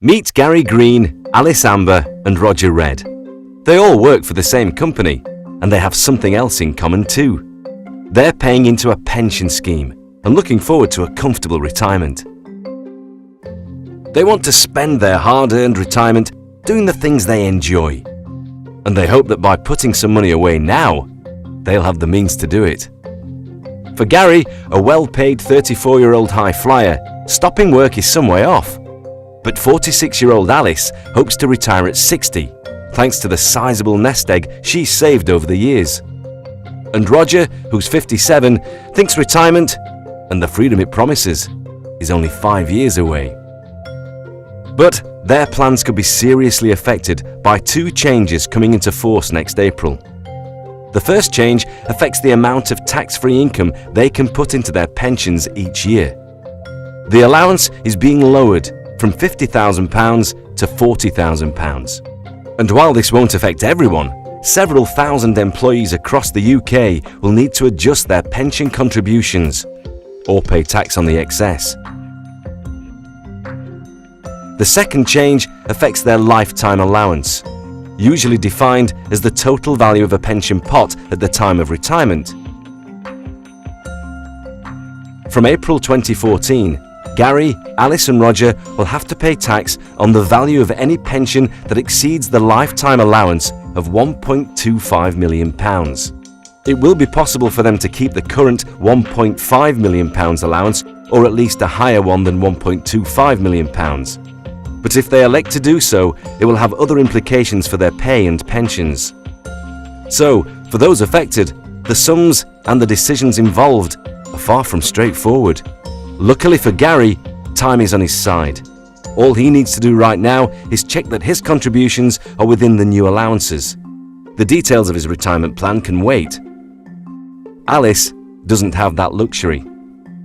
Meet Gary Green, Alice Amber, and Roger Red. They all work for the same company, and they have something else in common too. They're paying into a pension scheme and looking forward to a comfortable retirement. They want to spend their hard-earned retirement doing the things they enjoy, and they hope that by putting some money away now, they'll have the means to do it. For Gary, a well-paid 34-year-old high flyer, stopping work is some way off. But 46-year-old Alice hopes to retire at 60, thanks to the sizable nest egg she's saved over the years. And Roger, who's 57, thinks retirement, and the freedom it promises, is only 5 years away. But their plans could be seriously affected by two changes coming into force next April. The first change affects the amount of tax-free income they can put into their pensions each year. The allowance is being lowered from £50,000 to £40,000. And while this won't affect everyone, several thousand employees across the UK will need to adjust their pension contributions or pay tax on the excess. The second change affects their lifetime allowance, usually defined as the total value of a pension pot at the time of retirement. From April 2014, Gary, Alice and Roger will have to pay tax on the value of any pension that exceeds the lifetime allowance of £1.25 million. It will be possible for them to keep the current £1.5 million allowance, or at least a higher one than £1.25 million. But if they elect to do so, it will have other implications for their pay and pensions. So, for those affected, the sums and the decisions involved are far from straightforward. Luckily for Gary, time is on his side. All he needs to do right now is check that his contributions are within the new allowances. The details of his retirement plan can wait. Alice doesn't have that luxury.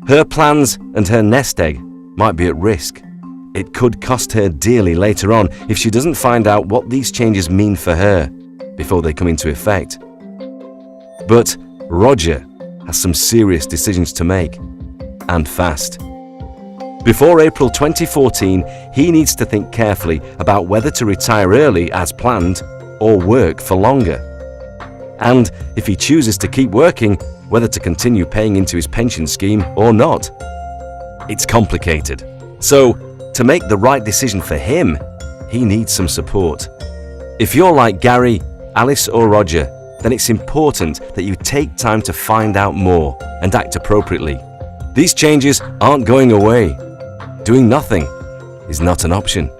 Her plans and her nest egg might be at risk. It could cost her dearly later on if she doesn't find out what these changes mean for her before they come into effect. But Roger has some serious decisions to make, and fast. Before April 2014, he needs to think carefully about whether to retire early as planned or work for longer. And if he chooses to keep working, whether to continue paying into his pension scheme or not. It's complicated. So, to make the right decision for him, he needs some support. If you're like Gary, Alice or Roger, then it's important that you take time to find out more and act appropriately. These changes aren't going away. Doing nothing is not an option.